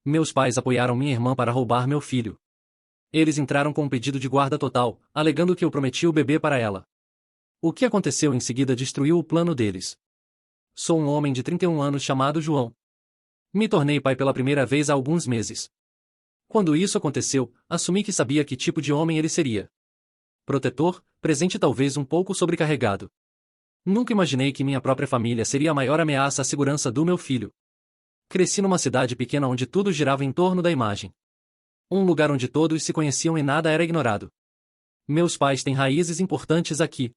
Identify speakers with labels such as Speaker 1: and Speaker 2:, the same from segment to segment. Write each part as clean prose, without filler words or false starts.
Speaker 1: Meus pais apoiaram minha irmã para roubar meu filho. Eles entraram com um pedido de guarda total, alegando que eu prometi o bebê para ela. O que aconteceu em seguida destruiu o plano deles. Sou um homem de 31 anos chamado João. Me tornei pai pela primeira vez há alguns meses. Quando isso aconteceu, assumi que sabia que tipo de homem ele seria. Protetor, presente e talvez um pouco sobrecarregado. Nunca imaginei que minha própria família seria a maior ameaça à segurança do meu filho. Cresci numa cidade pequena onde tudo girava em torno da imagem. Um lugar onde todos se conheciam e nada era ignorado. Meus pais têm raízes importantes aqui.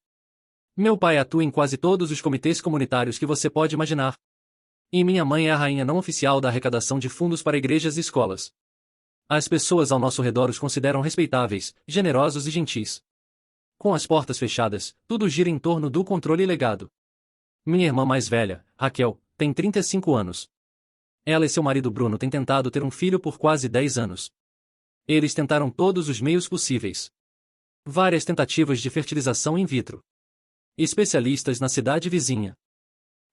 Speaker 1: Meu pai atua em quase todos os comitês comunitários que você pode imaginar. E minha mãe é a rainha não oficial da arrecadação de fundos para igrejas e escolas. As pessoas ao nosso redor os consideram respeitáveis, generosos e gentis. Com as portas fechadas, tudo gira em torno do controle e legado. Minha irmã mais velha, Raquel, tem 35 anos. Ela e seu marido Bruno têm tentado ter um filho por quase 10 anos. Eles tentaram todos os meios possíveis. Várias tentativas de fertilização in vitro. Especialistas na cidade vizinha.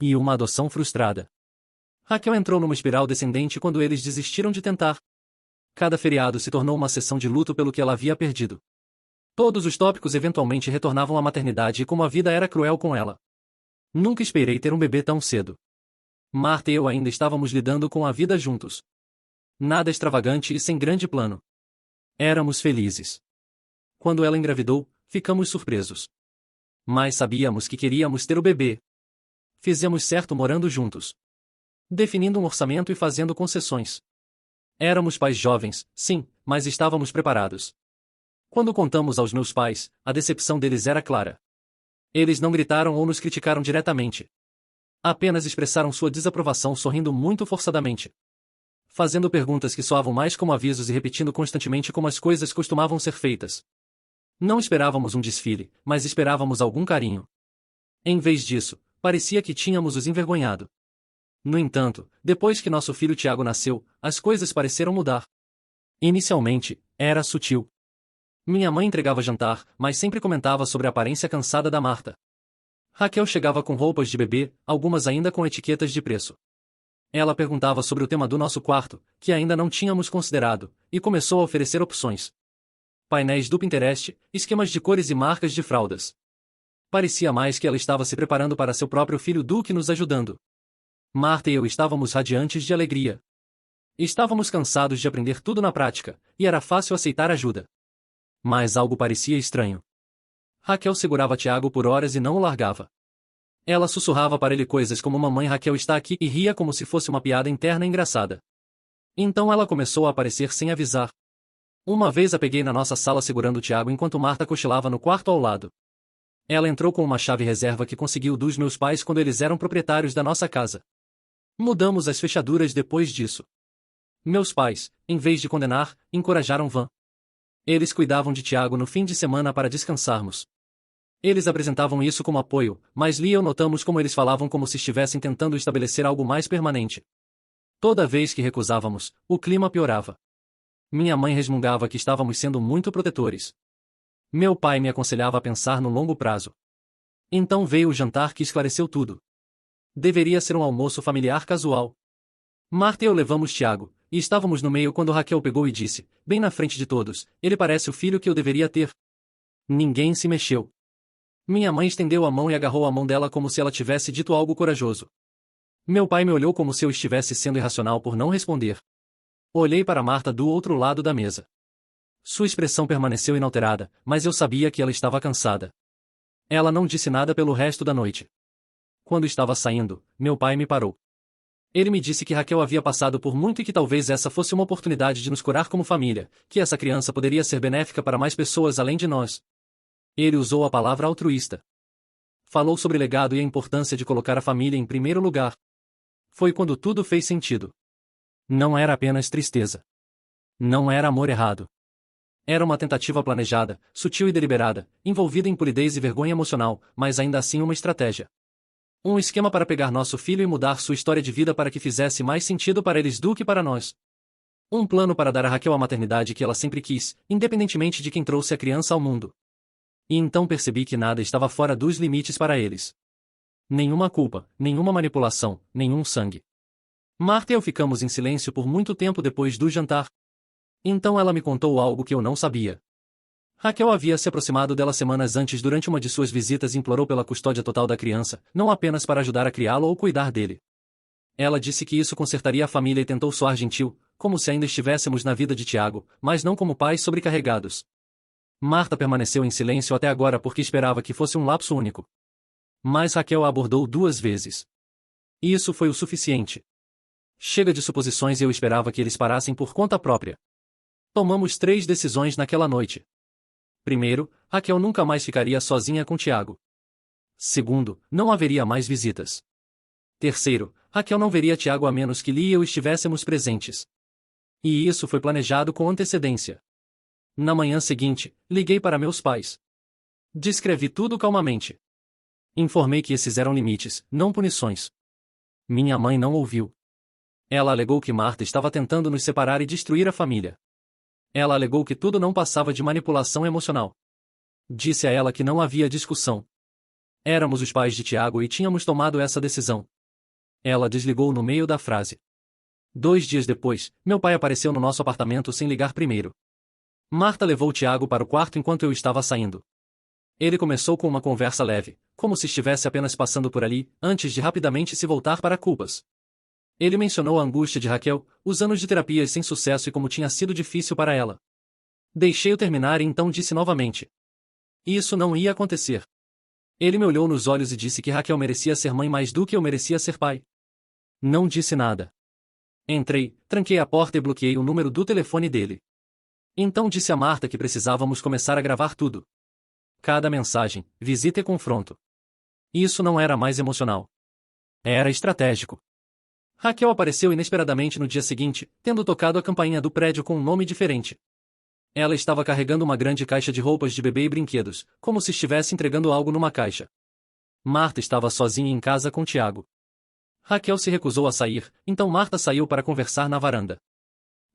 Speaker 1: E uma adoção frustrada. Raquel entrou numa espiral descendente quando eles desistiram de tentar. Cada feriado se tornou uma sessão de luto pelo que ela havia perdido. Todos os tópicos eventualmente retornavam à maternidade e como a vida era cruel com ela. Nunca esperei ter um bebê tão cedo. Marta e eu ainda estávamos lidando com a vida juntos. Nada extravagante e sem grande plano. Éramos felizes. Quando ela engravidou, ficamos surpresos. Mas sabíamos que queríamos ter o bebê. Fizemos certo morando juntos. Definindo um orçamento e fazendo concessões. Éramos pais jovens, sim, mas estávamos preparados. Quando contamos aos meus pais, a decepção deles era clara. Eles não gritaram ou nos criticaram diretamente. Apenas expressaram sua desaprovação sorrindo muito forçadamente. Fazendo perguntas que soavam mais como avisos e repetindo constantemente como as coisas costumavam ser feitas. Não esperávamos um desfile, mas esperávamos algum carinho. Em vez disso, parecia que tínhamos os envergonhado. No entanto, depois que nosso filho Tiago nasceu, as coisas pareceram mudar. Inicialmente, era sutil. Minha mãe entregava jantar, mas sempre comentava sobre a aparência cansada da Marta. Raquel chegava com roupas de bebê, algumas ainda com etiquetas de preço. Ela perguntava sobre o tema do nosso quarto, que ainda não tínhamos considerado, e começou a oferecer opções. Painéis do Pinterest, esquemas de cores e marcas de fraldas. Parecia mais que ela estava se preparando para seu próprio filho do que nos ajudando. Marta e eu estávamos radiantes de alegria. Estávamos cansados de aprender tudo na prática, e era fácil aceitar ajuda. Mas algo parecia estranho. Raquel segurava Tiago por horas e não o largava. Ela sussurrava para ele coisas como "Mamãe, Raquel está aqui" e ria como se fosse uma piada interna engraçada. Então ela começou a aparecer sem avisar. Uma vez a peguei na nossa sala segurando Tiago enquanto Marta cochilava no quarto ao lado. Ela entrou com uma chave reserva que conseguiu dos meus pais quando eles eram proprietários da nossa casa. Mudamos as fechaduras depois disso. Meus pais, em vez de condenar, encorajaram Van. Eles cuidavam de Tiago no fim de semana para descansarmos. Eles apresentavam isso como apoio, mas Lia e eu notamos como eles falavam como se estivessem tentando estabelecer algo mais permanente. Toda vez que recusávamos, o clima piorava. Minha mãe resmungava que estávamos sendo muito protetores. Meu pai me aconselhava a pensar no longo prazo. Então veio o jantar que esclareceu tudo. Deveria ser um almoço familiar casual. Marta e eu levamos Tiago, e estávamos no meio quando Raquel pegou e disse, bem na frente de todos, "Ele parece o filho que eu deveria ter." Ninguém se mexeu. Minha mãe estendeu a mão e agarrou a mão dela como se ela tivesse dito algo corajoso. Meu pai me olhou como se eu estivesse sendo irracional por não responder. Olhei para Marta do outro lado da mesa. Sua expressão permaneceu inalterada, mas eu sabia que ela estava cansada. Ela não disse nada pelo resto da noite. Quando estava saindo, meu pai me parou. Ele me disse que Raquel havia passado por muito e que talvez essa fosse uma oportunidade de nos curar como família, que essa criança poderia ser benéfica para mais pessoas além de nós. Ele usou a palavra altruísta. Falou sobre legado e a importância de colocar a família em primeiro lugar. Foi quando tudo fez sentido. Não era apenas tristeza. Não era amor errado. Era uma tentativa planejada, sutil e deliberada, envolvida em polidez e vergonha emocional, mas ainda assim uma estratégia. Um esquema para pegar nosso filho e mudar sua história de vida para que fizesse mais sentido para eles do que para nós. Um plano para dar a Raquel a maternidade que ela sempre quis, independentemente de quem trouxe a criança ao mundo. E então percebi que nada estava fora dos limites para eles. Nenhuma culpa, nenhuma manipulação, nenhum sangue. Marta e eu ficamos em silêncio por muito tempo depois do jantar. Então ela me contou algo que eu não sabia. Raquel havia se aproximado dela semanas antes durante uma de suas visitas e implorou pela custódia total da criança, não apenas para ajudar a criá-lo ou cuidar dele. Ela disse que isso consertaria a família e tentou soar gentil, como se ainda estivéssemos na vida de Tiago, mas não como pais sobrecarregados. Marta permaneceu em silêncio até agora porque esperava que fosse um lapso único. Mas Raquel a abordou 2 vezes. Isso foi o suficiente. Chega de suposições e eu esperava que eles parassem por conta própria. Tomamos 3 decisões naquela noite. Primeiro, Raquel nunca mais ficaria sozinha com Tiago. Segundo, não haveria mais visitas. Terceiro, Raquel não veria Tiago a menos que Lia e eu estivéssemos presentes. E isso foi planejado com antecedência. Na manhã seguinte, liguei para meus pais. Descrevi tudo calmamente. Informei que esses eram limites, não punições. Minha mãe não ouviu. Ela alegou que Marta estava tentando nos separar e destruir a família. Ela alegou que tudo não passava de manipulação emocional. Disse a ela que não havia discussão. Éramos os pais de Tiago e tínhamos tomado essa decisão. Ela desligou no meio da frase. 2 dias depois, meu pai apareceu no nosso apartamento sem ligar primeiro. Marta levou Tiago para o quarto enquanto eu estava saindo. Ele começou com uma conversa leve, como se estivesse apenas passando por ali, antes de rapidamente se voltar para culpas. Ele mencionou a angústia de Raquel, os anos de terapias sem sucesso e como tinha sido difícil para ela. Deixei-o terminar e então disse novamente. Isso não ia acontecer. Ele me olhou nos olhos e disse que Raquel merecia ser mãe mais do que eu merecia ser pai. Não disse nada. Entrei, tranquei a porta e bloqueei o número do telefone dele. Então disse a Marta que precisávamos começar a gravar tudo. Cada mensagem, visita e confronto. Isso não era mais emocional. Era estratégico. Raquel apareceu inesperadamente no dia seguinte, tendo tocado a campainha do prédio com um nome diferente. Ela estava carregando uma grande caixa de roupas de bebê e brinquedos, como se estivesse entregando algo numa caixa. Marta estava sozinha em casa com Tiago. Raquel se recusou a sair, então Marta saiu para conversar na varanda.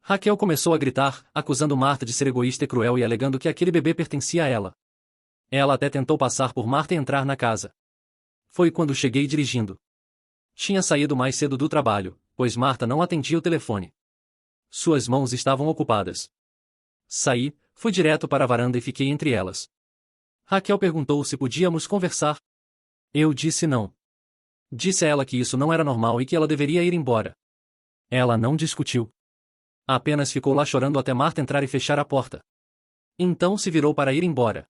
Speaker 1: Raquel começou a gritar, acusando Marta de ser egoísta e cruel e alegando que aquele bebê pertencia a ela. Ela até tentou passar por Marta e entrar na casa. Foi quando cheguei dirigindo. Tinha saído mais cedo do trabalho, pois Marta não atendia o telefone. Suas mãos estavam ocupadas. Saí, fui direto para a varanda e fiquei entre elas. Raquel perguntou se podíamos conversar. Eu disse não. Disse a ela que isso não era normal e que ela deveria ir embora. Ela não discutiu. Apenas ficou lá chorando até Marta entrar e fechar a porta. Então se virou para ir embora.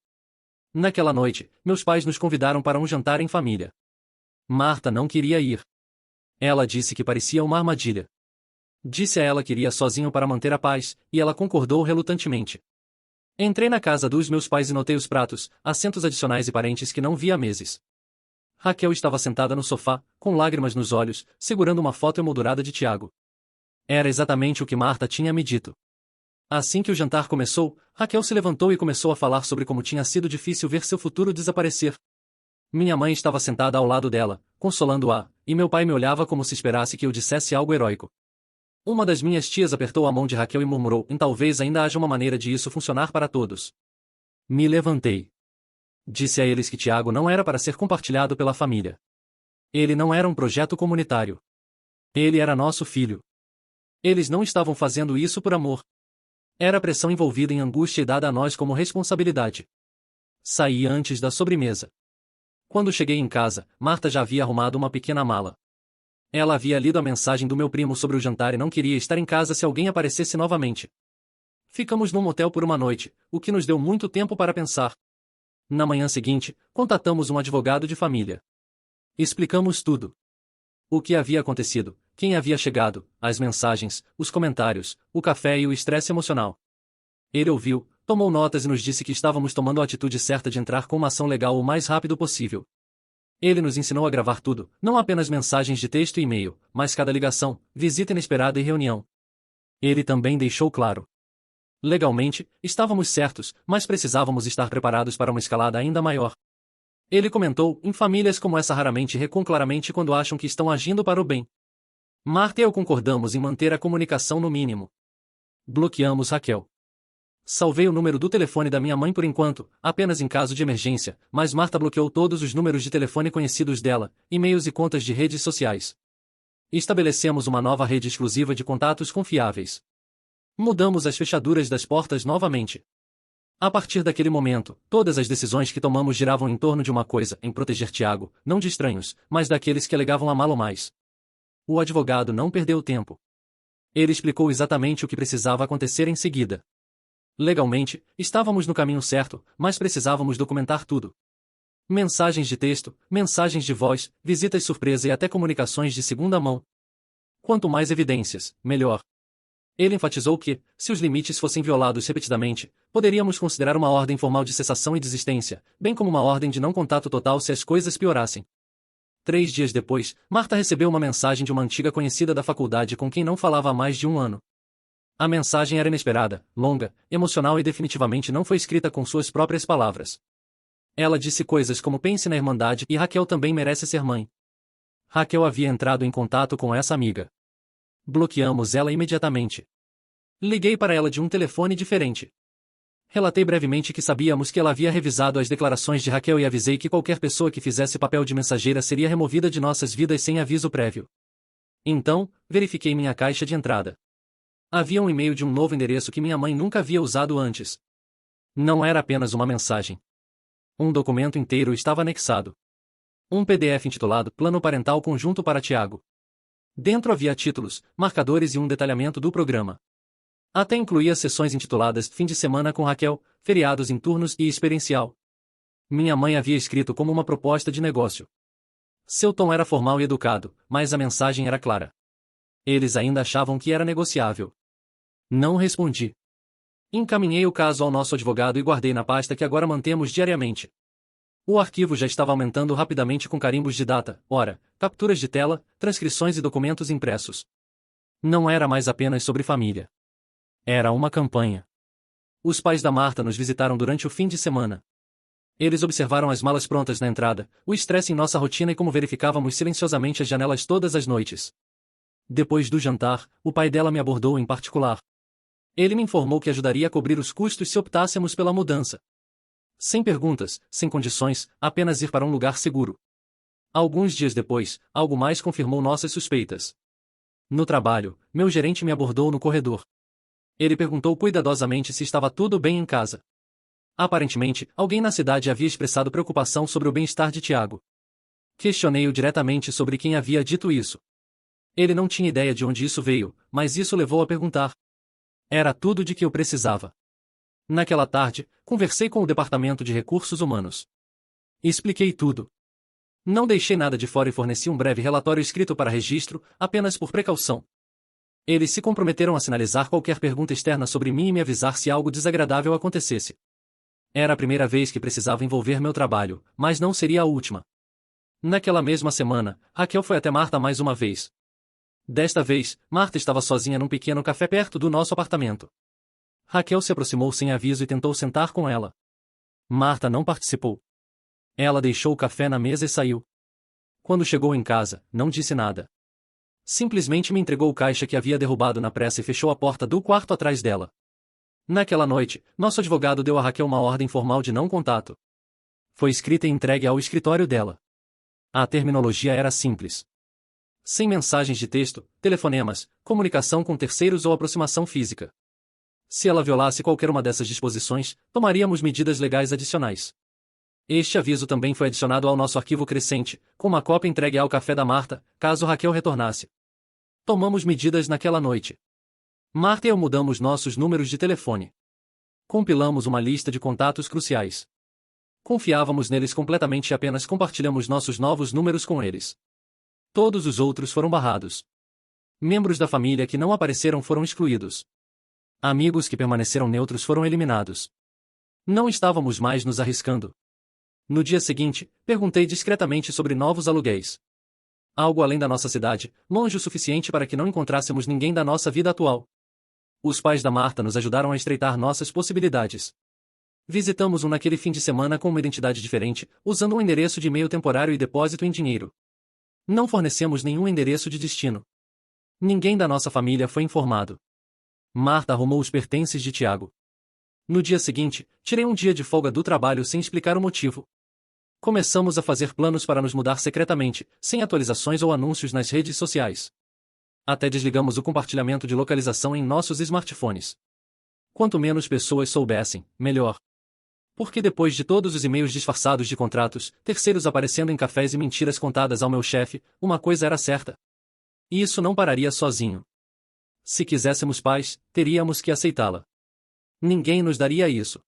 Speaker 1: Naquela noite, meus pais nos convidaram para um jantar em família. Marta não queria ir. Ela disse que parecia uma armadilha. Disse a ela que iria sozinho para manter a paz, e ela concordou relutantemente. Entrei na casa dos meus pais e notei os pratos, assentos adicionais e parentes que não via há meses. Raquel estava sentada no sofá, com lágrimas nos olhos, segurando uma foto emoldurada de Tiago. Era exatamente o que Marta tinha me dito. Assim que o jantar começou, Raquel se levantou e começou a falar sobre como tinha sido difícil ver seu futuro desaparecer. Minha mãe estava sentada ao lado dela, consolando-a, e meu pai me olhava como se esperasse que eu dissesse algo heróico. Uma das minhas tias apertou a mão de Raquel e murmurou: talvez ainda haja uma maneira de isso funcionar para todos. Me levantei. Disse a eles que Tiago não era para ser compartilhado pela família. Ele não era um projeto comunitário. Ele era nosso filho. Eles não estavam fazendo isso por amor. Era pressão envolvida em angústia e dada a nós como responsabilidade. Saí antes da sobremesa. Quando cheguei em casa, Marta já havia arrumado uma pequena mala. Ela havia lido a mensagem do meu primo sobre o jantar e não queria estar em casa se alguém aparecesse novamente. Ficamos num motel por uma noite, o que nos deu muito tempo para pensar. Na manhã seguinte, contatamos um advogado de família. Explicamos tudo. O que havia acontecido, quem havia chegado, as mensagens, os comentários, o café e o estresse emocional. Ele ouviu, tomou notas e nos disse que estávamos tomando a atitude certa de entrar com uma ação legal o mais rápido possível. Ele nos ensinou a gravar tudo, não apenas mensagens de texto e e-mail, mas cada ligação, visita inesperada e reunião. Ele também deixou claro. Legalmente, estávamos certos, mas precisávamos estar preparados para uma escalada ainda maior. Ele comentou: em famílias como essa raramente recuam claramente quando acham que estão agindo para o bem. Marta e eu concordamos em manter a comunicação no mínimo. Bloqueamos Raquel. Salvei o número do telefone da minha mãe por enquanto, apenas em caso de emergência, mas Marta bloqueou todos os números de telefone conhecidos dela, e-mails e contas de redes sociais. Estabelecemos uma nova rede exclusiva de contatos confiáveis. Mudamos as fechaduras das portas novamente. A partir daquele momento, todas as decisões que tomamos giravam em torno de uma coisa, em proteger Tiago, não de estranhos, mas daqueles que alegavam amá-lo mais. O advogado não perdeu tempo. Ele explicou exatamente o que precisava acontecer em seguida. Legalmente, estávamos no caminho certo, mas precisávamos documentar tudo. Mensagens de texto, mensagens de voz, visitas surpresa e até comunicações de segunda mão. Quanto mais evidências, melhor. Ele enfatizou que, se os limites fossem violados repetidamente, poderíamos considerar uma ordem formal de cessação e desistência, bem como uma ordem de não contato total se as coisas piorassem. 3 dias depois, Marta recebeu uma mensagem de uma antiga conhecida da faculdade com quem não falava há mais de um ano. A mensagem era inesperada, longa, emocional e definitivamente não foi escrita com suas próprias palavras. Ela disse coisas como pense na Irmandade e Raquel também merece ser mãe. Raquel havia entrado em contato com essa amiga. Bloqueamos ela imediatamente. Liguei para ela de um telefone diferente. Relatei brevemente que sabíamos que ela havia revisado as declarações de Raquel e avisei que qualquer pessoa que fizesse papel de mensageira seria removida de nossas vidas sem aviso prévio. Então, verifiquei minha caixa de entrada. Havia um e-mail de um novo endereço que minha mãe nunca havia usado antes. Não era apenas uma mensagem. Um documento inteiro estava anexado. Um PDF intitulado Plano Parental Conjunto para Tiago. Dentro havia títulos, marcadores e um detalhamento do programa. Até incluía sessões intituladas Fim de Semana com Raquel, Feriados em Turnos e Experiencial. Minha mãe havia escrito como uma proposta de negócio. Seu tom era formal e educado, mas a mensagem era clara. Eles ainda achavam que era negociável. Não respondi. Encaminhei o caso ao nosso advogado e guardei na pasta que agora mantemos diariamente. O arquivo já estava aumentando rapidamente com carimbos de data, hora, capturas de tela, transcrições e documentos impressos. Não era mais apenas sobre família. Era uma campanha. Os pais da Marta nos visitaram durante o fim de semana. Eles observaram as malas prontas na entrada, o estresse em nossa rotina e como verificávamos silenciosamente as janelas todas as noites. Depois do jantar, o pai dela me abordou em particular. Ele me informou que ajudaria a cobrir os custos se optássemos pela mudança. Sem perguntas, sem condições, apenas ir para um lugar seguro. Alguns dias depois, algo mais confirmou nossas suspeitas. No trabalho, meu gerente me abordou no corredor. Ele perguntou cuidadosamente se estava tudo bem em casa. Aparentemente, alguém na cidade havia expressado preocupação sobre o bem-estar de Tiago. Questionei-o diretamente sobre quem havia dito isso. Ele não tinha ideia de onde isso veio, mas isso levou a perguntar. Era tudo de que eu precisava. Naquela tarde, conversei com o Departamento de Recursos Humanos. Expliquei tudo. Não deixei nada de fora e forneci um breve relatório escrito para registro, apenas por precaução. Eles se comprometeram a sinalizar qualquer pergunta externa sobre mim e me avisar se algo desagradável acontecesse. Era a primeira vez que precisava envolver meu trabalho, mas não seria a última. Naquela mesma semana, Raquel foi até Marta mais uma vez. Desta vez, Marta estava sozinha num pequeno café perto do nosso apartamento. Raquel se aproximou sem aviso e tentou sentar com ela. Marta não participou. Ela deixou o café na mesa e saiu. Quando chegou em casa, não disse nada. Simplesmente me entregou o caixa que havia derrubado na pressa e fechou a porta do quarto atrás dela. Naquela noite, nosso advogado deu a Raquel uma ordem formal de não contato. Foi escrita e entregue ao escritório dela. A terminologia era simples. Sem mensagens de texto, telefonemas, comunicação com terceiros ou aproximação física. Se ela violasse qualquer uma dessas disposições, tomaríamos medidas legais adicionais. Este aviso também foi adicionado ao nosso arquivo crescente, com uma cópia entregue ao café da Marta, caso Raquel retornasse. Tomamos medidas naquela noite. Marta e eu mudamos nossos números de telefone. Compilamos uma lista de contatos cruciais. Confiávamos neles completamente e apenas compartilhamos nossos novos números com eles. Todos os outros foram barrados. Membros da família que não apareceram foram excluídos. Amigos que permaneceram neutros foram eliminados. Não estávamos mais nos arriscando. No dia seguinte, perguntei discretamente sobre novos aluguéis. Algo além da nossa cidade, longe o suficiente para que não encontrássemos ninguém da nossa vida atual. Os pais da Marta nos ajudaram a estreitar nossas possibilidades. Visitamos um naquele fim de semana com uma identidade diferente, usando um endereço de e-mail temporário e depósito em dinheiro. Não fornecemos nenhum endereço de destino. Ninguém da nossa família foi informado. Marta arrumou os pertences de Tiago. No dia seguinte, tirei um dia de folga do trabalho sem explicar o motivo. Começamos a fazer planos para nos mudar secretamente, sem atualizações ou anúncios nas redes sociais. Até desligamos o compartilhamento de localização em nossos smartphones. Quanto menos pessoas soubessem, melhor. Porque depois de todos os e-mails disfarçados de contratos, terceiros aparecendo em cafés e mentiras contadas ao meu chefe, uma coisa era certa. E isso não pararia sozinho. Se quiséssemos paz, teríamos que aceitá-la. Ninguém nos daria isso.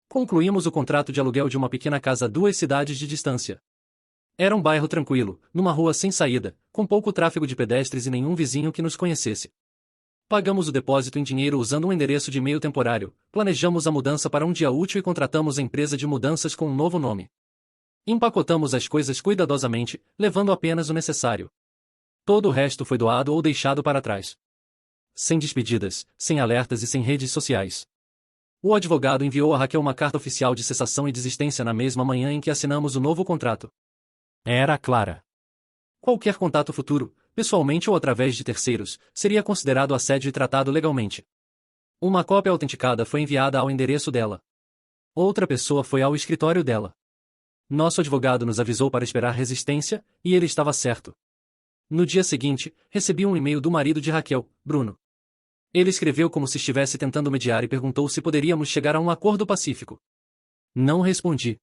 Speaker 1: Concluímos o contrato de aluguel de uma pequena casa a 2 cidades de distância. Era um bairro tranquilo, numa rua sem saída, com pouco tráfego de pedestres e nenhum vizinho que nos conhecesse. Pagamos o depósito em dinheiro usando um endereço de e-mail temporário, planejamos a mudança para um dia útil e contratamos a empresa de mudanças com um novo nome. Empacotamos as coisas cuidadosamente, levando apenas o necessário. Todo o resto foi doado ou deixado para trás. Sem despedidas, sem alertas e sem redes sociais. O advogado enviou a Raquel uma carta oficial de cessação e desistência na mesma manhã em que assinamos o novo contrato. Era clara. Qualquer contato futuro, pessoalmente ou através de terceiros, seria considerado assédio e tratado legalmente. Uma cópia autenticada foi enviada ao endereço dela. Outra pessoa foi ao escritório dela. Nosso advogado nos avisou para esperar resistência, e ele estava certo. No dia seguinte, recebi um e-mail do marido de Raquel, Bruno. Ele escreveu como se estivesse tentando mediar e perguntou se poderíamos chegar a um acordo pacífico. Não respondi.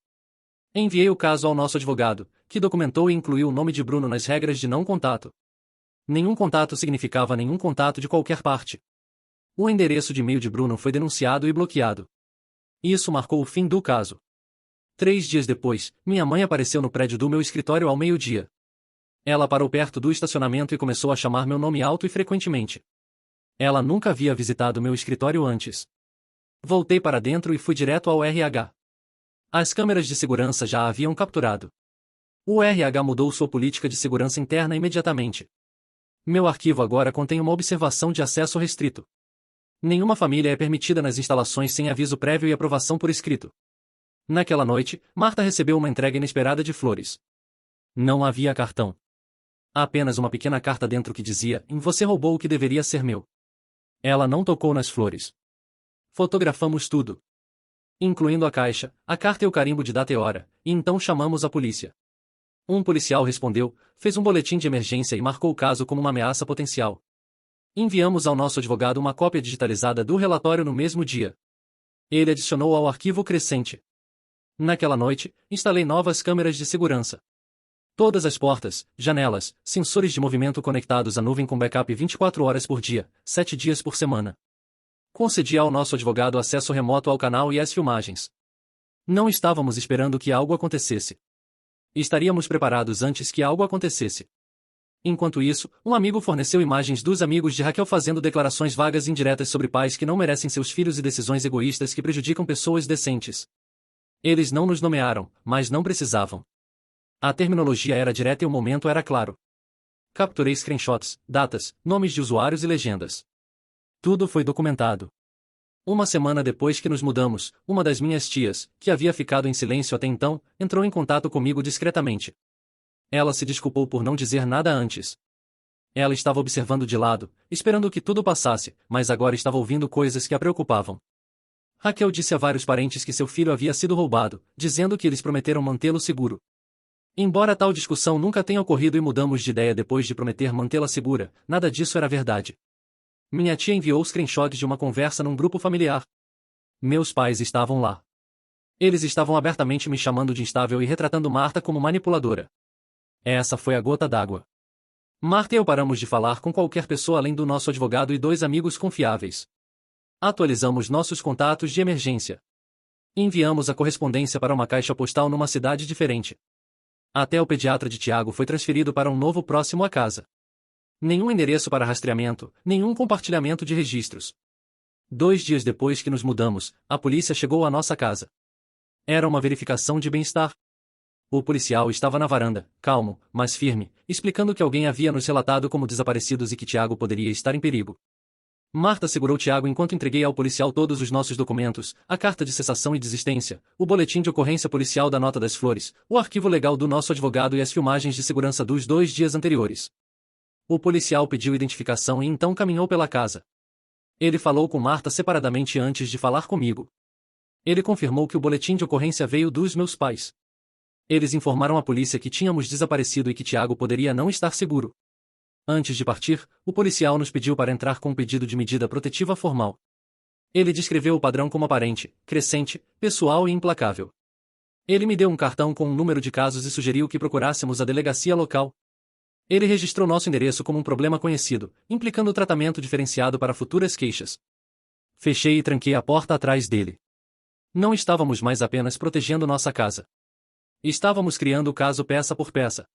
Speaker 1: Enviei o caso ao nosso advogado, que documentou e incluiu o nome de Bruno nas regras de não contato. Nenhum contato significava nenhum contato de qualquer parte. O endereço de e-mail de Bruno foi denunciado e bloqueado. Isso marcou o fim do caso. 3 dias depois, minha mãe apareceu no prédio do meu escritório ao meio-dia. Ela parou perto do estacionamento e começou a chamar meu nome alto e frequentemente. Ela nunca havia visitado meu escritório antes. Voltei para dentro e fui direto ao RH. As câmeras de segurança já a haviam capturado. O RH mudou sua política de segurança interna imediatamente. Meu arquivo agora contém uma observação de acesso restrito. Nenhuma família é permitida nas instalações sem aviso prévio e aprovação por escrito. Naquela noite, Marta recebeu uma entrega inesperada de flores. Não havia cartão. Apenas uma pequena carta dentro que dizia: "Você roubou o que deveria ser meu." Ela não tocou nas flores. Fotografamos tudo, incluindo a caixa, a carta e o carimbo de data e hora, e então chamamos a polícia. Um policial respondeu, fez um boletim de emergência e marcou o caso como uma ameaça potencial. Enviamos ao nosso advogado uma cópia digitalizada do relatório no mesmo dia. Ele adicionou ao arquivo crescente. Naquela noite, instalei novas câmeras de segurança. Todas as portas, janelas, sensores de movimento conectados à nuvem com backup 24 horas por dia, 7 dias por semana. Concedi ao nosso advogado acesso remoto ao canal e às filmagens. Não estávamos esperando que algo acontecesse. Estaríamos preparados antes que algo acontecesse. Enquanto isso, um amigo forneceu imagens dos amigos de Raquel fazendo declarações vagas e indiretas sobre pais que não merecem seus filhos e decisões egoístas que prejudicam pessoas decentes. Eles não nos nomearam, mas não precisavam. A terminologia era direta e o momento era claro. Capturei screenshots, datas, nomes de usuários e legendas. Tudo foi documentado. Uma semana depois que nos mudamos, uma das minhas tias, que havia ficado em silêncio até então, entrou em contato comigo discretamente. Ela se desculpou por não dizer nada antes. Ela estava observando de lado, esperando que tudo passasse, mas agora estava ouvindo coisas que a preocupavam. Raquel disse a vários parentes que seu filho havia sido roubado, dizendo que eles prometeram mantê-lo seguro. Embora tal discussão nunca tenha ocorrido e mudamos de ideia depois de prometer mantê-la segura, nada disso era verdade. Minha tia enviou screenshots de uma conversa num grupo familiar. Meus pais estavam lá. Eles estavam abertamente me chamando de instável e retratando Marta como manipuladora. Essa foi a gota d'água. Marta e eu paramos de falar com qualquer pessoa além do nosso advogado e 2 amigos confiáveis. Atualizamos nossos contatos de emergência. Enviamos a correspondência para uma caixa postal numa cidade diferente. Até o pediatra de Tiago foi transferido para um novo próximo à casa. Nenhum endereço para rastreamento, nenhum compartilhamento de registros. 2 dias depois que nos mudamos, a polícia chegou à nossa casa. Era uma verificação de bem-estar. O policial estava na varanda, calmo, mas firme, explicando que alguém havia nos relatado como desaparecidos e que Tiago poderia estar em perigo. Marta segurou Tiago enquanto entreguei ao policial todos os nossos documentos, a carta de cessação e desistência, o boletim de ocorrência policial da Nota das Flores, o arquivo legal do nosso advogado e as filmagens de segurança dos 2 dias anteriores. O policial pediu identificação e então caminhou pela casa. Ele falou com Marta separadamente antes de falar comigo. Ele confirmou que o boletim de ocorrência veio dos meus pais. Eles informaram a polícia que tínhamos desaparecido e que Tiago poderia não estar seguro. Antes de partir, o policial nos pediu para entrar com um pedido de medida protetiva formal. Ele descreveu o padrão como aparente, crescente, pessoal e implacável. Ele me deu um cartão com um número de casos e sugeriu que procurássemos a delegacia local. Ele registrou nosso endereço como um problema conhecido, implicando tratamento diferenciado para futuras queixas. Fechei e tranquei a porta atrás dele. Não estávamos mais apenas protegendo nossa casa. Estávamos criando o caso peça por peça.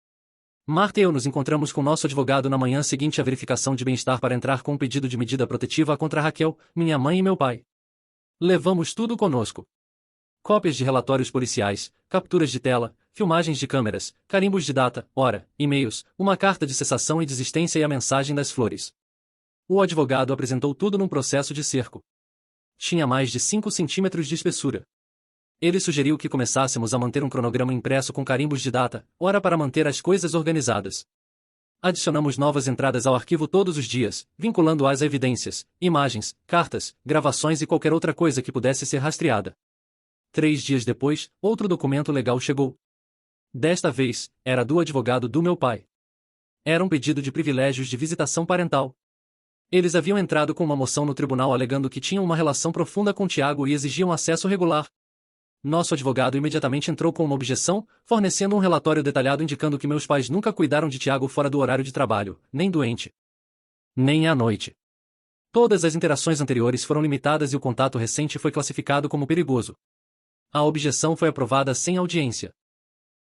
Speaker 1: Marta e eu nos encontramos com nosso advogado na manhã seguinte à verificação de bem-estar para entrar com um pedido de medida protetiva contra Raquel, minha mãe e meu pai. Levamos tudo conosco. Cópias de relatórios policiais, capturas de tela, filmagens de câmeras, carimbos de data, hora, e-mails, uma carta de cessação e desistência e a mensagem das flores. O advogado apresentou tudo num processo de cerco. Tinha mais de 5 centímetros de espessura. Ele sugeriu que começássemos a manter um cronograma impresso com carimbos de data, hora para manter as coisas organizadas. Adicionamos novas entradas ao arquivo todos os dias, vinculando-as a evidências, imagens, cartas, gravações e qualquer outra coisa que pudesse ser rastreada. 3 dias depois, outro documento legal chegou. Desta vez, era do advogado do meu pai. Era um pedido de privilégios de visitação parental. Eles haviam entrado com uma moção no tribunal alegando que tinham uma relação profunda com Tiago e exigiam acesso regular. Nosso advogado imediatamente entrou com uma objeção, fornecendo um relatório detalhado indicando que meus pais nunca cuidaram de Tiago fora do horário de trabalho, nem doente, nem à noite. Todas as interações anteriores foram limitadas e o contato recente foi classificado como perigoso. A objeção foi aprovada sem audiência.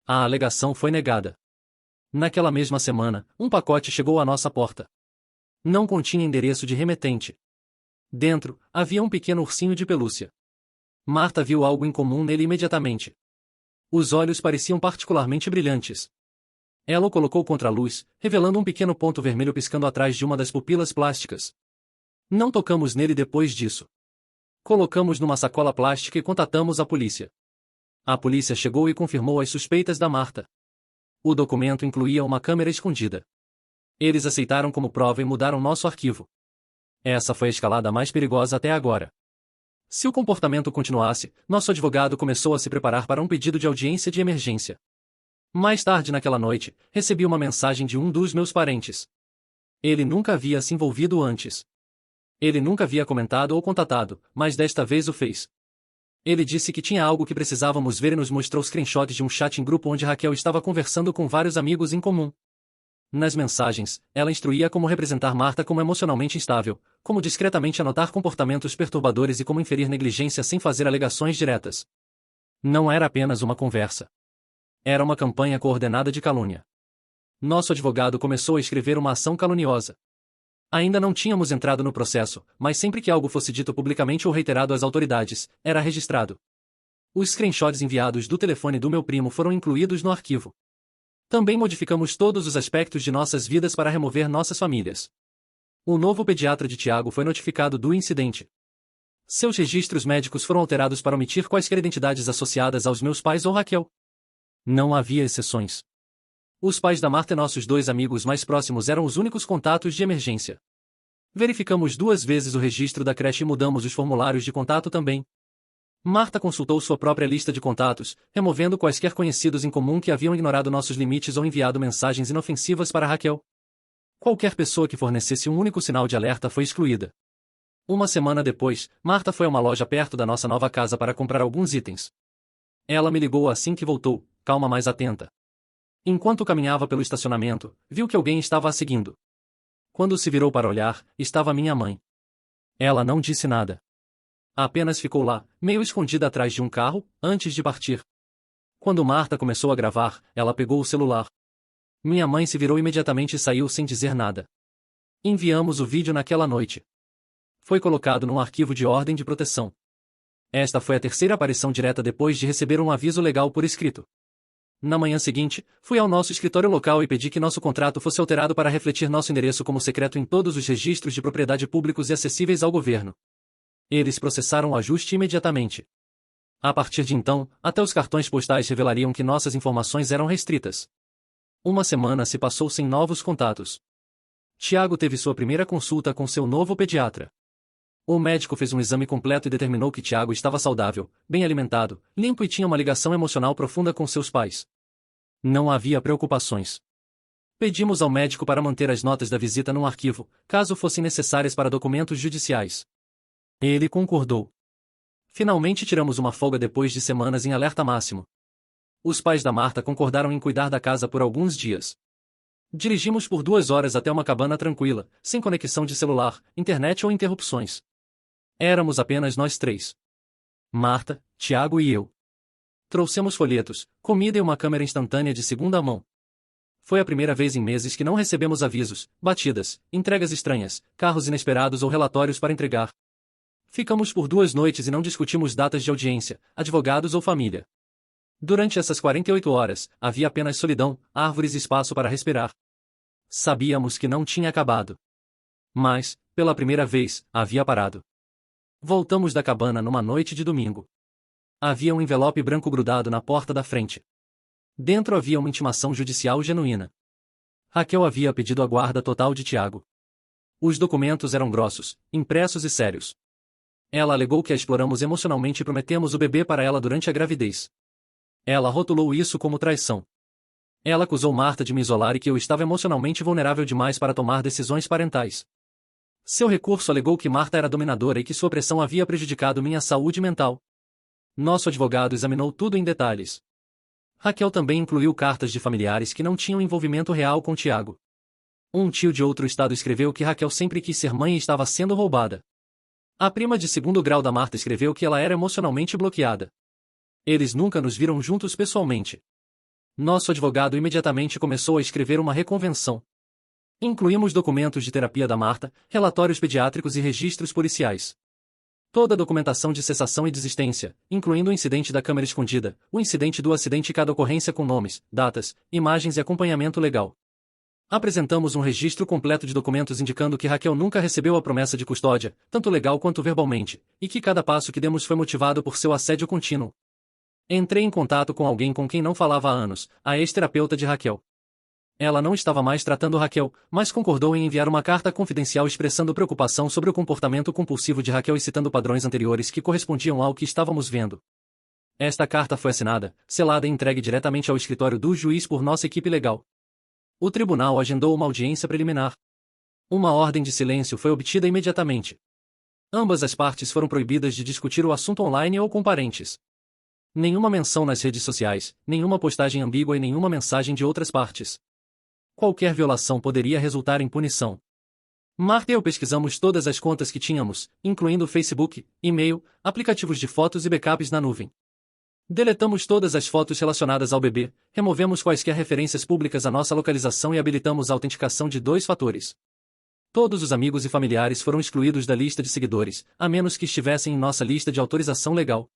Speaker 1: A alegação foi negada. Naquela mesma semana, um pacote chegou à nossa porta. Não continha endereço de remetente. Dentro, havia um pequeno ursinho de pelúcia. Marta viu algo incomum nele imediatamente. Os olhos pareciam particularmente brilhantes. Ela o colocou contra a luz, revelando um pequeno ponto vermelho piscando atrás de uma das pupilas plásticas. Não tocamos nele depois disso. Colocamos numa sacola plástica e contatamos a polícia. A polícia chegou e confirmou as suspeitas da Marta. O documento incluía uma câmera escondida. Eles aceitaram como prova e mudaram nosso arquivo. Essa foi a escalada mais perigosa até agora. Se o comportamento continuasse, nosso advogado começou a se preparar para um pedido de audiência de emergência. Mais tarde naquela noite, recebi uma mensagem de um dos meus parentes. Ele nunca havia se envolvido antes. Ele nunca havia comentado ou contatado, mas desta vez o fez. Ele disse que tinha algo que precisávamos ver e nos mostrou screenshots de um chat em grupo onde Raquel estava conversando com vários amigos em comum. Nas mensagens, ela instruía como representar Marta como emocionalmente instável, como discretamente anotar comportamentos perturbadores e como inferir negligência sem fazer alegações diretas. Não era apenas uma conversa. Era uma campanha coordenada de calúnia. Nosso advogado começou a escrever uma ação caluniosa. Ainda não tínhamos entrado no processo, mas sempre que algo fosse dito publicamente ou reiterado às autoridades, era registrado. Os screenshots enviados do telefone do meu primo foram incluídos no arquivo. Também modificamos todos os aspectos de nossas vidas para remover nossas famílias. O novo pediatra de Tiago foi notificado do incidente. Seus registros médicos foram alterados para omitir quaisquer identidades associadas aos meus pais ou Raquel. Não havia exceções. Os pais da Marta e nossos 2 amigos mais próximos eram os únicos contatos de emergência. Verificamos 2 vezes o registro da creche e mudamos os formulários de contato também. Marta consultou sua própria lista de contatos, removendo quaisquer conhecidos em comum que haviam ignorado nossos limites ou enviado mensagens inofensivas para Raquel. Qualquer pessoa que fornecesse um único sinal de alerta foi excluída. Uma semana depois, Marta foi a uma loja perto da nossa nova casa para comprar alguns itens. Ela me ligou assim que voltou, calma mais atenta. Enquanto caminhava pelo estacionamento, viu que alguém estava a seguindo. Quando se virou para olhar, estava minha mãe. Ela não disse nada. Apenas ficou lá, meio escondida atrás de um carro, antes de partir. Quando Marta começou a gravar, ela pegou o celular. Minha mãe se virou imediatamente e saiu sem dizer nada. Enviamos o vídeo naquela noite. Foi colocado num arquivo de ordem de proteção. Esta foi a 3ª aparição direta depois de receber um aviso legal por escrito. Na manhã seguinte, fui ao nosso escritório local e pedi que nosso contrato fosse alterado para refletir nosso endereço como secreto em todos os registros de propriedade públicos e acessíveis ao governo. Eles processaram o ajuste imediatamente. A partir de então, até os cartões postais revelariam que nossas informações eram restritas. Uma semana se passou sem novos contatos. Tiago teve sua primeira consulta com seu novo pediatra. O médico fez um exame completo e determinou que Tiago estava saudável, bem alimentado, limpo e tinha uma ligação emocional profunda com seus pais. Não havia preocupações. Pedimos ao médico para manter as notas da visita num arquivo, caso fossem necessárias para documentos judiciais. Ele concordou. Finalmente tiramos uma folga depois de semanas em alerta máximo. Os pais da Marta concordaram em cuidar da casa por alguns dias. Dirigimos por 2 horas até uma cabana tranquila, sem conexão de celular, internet ou interrupções. Éramos apenas nós 3. Marta, Tiago e eu. Trouxemos folhetos, comida e uma câmera instantânea de segunda mão. Foi a primeira vez em meses que não recebemos avisos, batidas, entregas estranhas, carros inesperados ou relatórios para entregar. Ficamos por 2 noites e não discutimos datas de audiência, advogados ou família. Durante essas 48 horas, havia apenas solidão, árvores e espaço para respirar. Sabíamos que não tinha acabado. Mas, pela primeira vez, havia parado. Voltamos da cabana numa noite de domingo. Havia um envelope branco grudado na porta da frente. Dentro havia uma intimação judicial genuína. Raquel havia pedido a guarda total de Tiago. Os documentos eram grossos, impressos e sérios. Ela alegou que a exploramos emocionalmente e prometemos o bebê para ela durante a gravidez. Ela rotulou isso como traição. Ela acusou Marta de me isolar e que eu estava emocionalmente vulnerável demais para tomar decisões parentais. Seu recurso alegou que Marta era dominadora e que sua pressão havia prejudicado minha saúde mental. Nosso advogado examinou tudo em detalhes. Raquel também incluiu cartas de familiares que não tinham envolvimento real com Tiago. Um tio de outro estado escreveu que Raquel sempre quis ser mãe e estava sendo roubada. A prima de segundo grau da Marta escreveu que ela era emocionalmente bloqueada. Eles nunca nos viram juntos pessoalmente. Nosso advogado imediatamente começou a escrever uma reconvenção. Incluímos documentos de terapia da Marta, relatórios pediátricos e registros policiais. Toda a documentação de cessação e desistência, incluindo o incidente da câmera escondida, o incidente do acidente e cada ocorrência com nomes, datas, imagens e acompanhamento legal. Apresentamos um registro completo de documentos indicando que Raquel nunca recebeu a promessa de custódia, tanto legal quanto verbalmente, e que cada passo que demos foi motivado por seu assédio contínuo. Entrei em contato com alguém com quem não falava há anos, a ex-terapeuta de Raquel. Ela não estava mais tratando Raquel, mas concordou em enviar uma carta confidencial expressando preocupação sobre o comportamento compulsivo de Raquel e citando padrões anteriores que correspondiam ao que estávamos vendo. Esta carta foi assinada, selada e entregue diretamente ao escritório do juiz por nossa equipe legal. O tribunal agendou uma audiência preliminar. Uma ordem de silêncio foi obtida imediatamente. Ambas as partes foram proibidas de discutir o assunto online ou com parentes. Nenhuma menção nas redes sociais, nenhuma postagem ambígua e nenhuma mensagem de outras partes. Qualquer violação poderia resultar em punição. Marta e eu pesquisamos todas as contas que tínhamos, incluindo Facebook, e-mail, aplicativos de fotos e backups na nuvem. Deletamos todas as fotos relacionadas ao bebê, removemos quaisquer referências públicas à nossa localização e habilitamos a autenticação de 2 fatores. Todos os amigos e familiares foram excluídos da lista de seguidores, a menos que estivessem em nossa lista de autorização legal.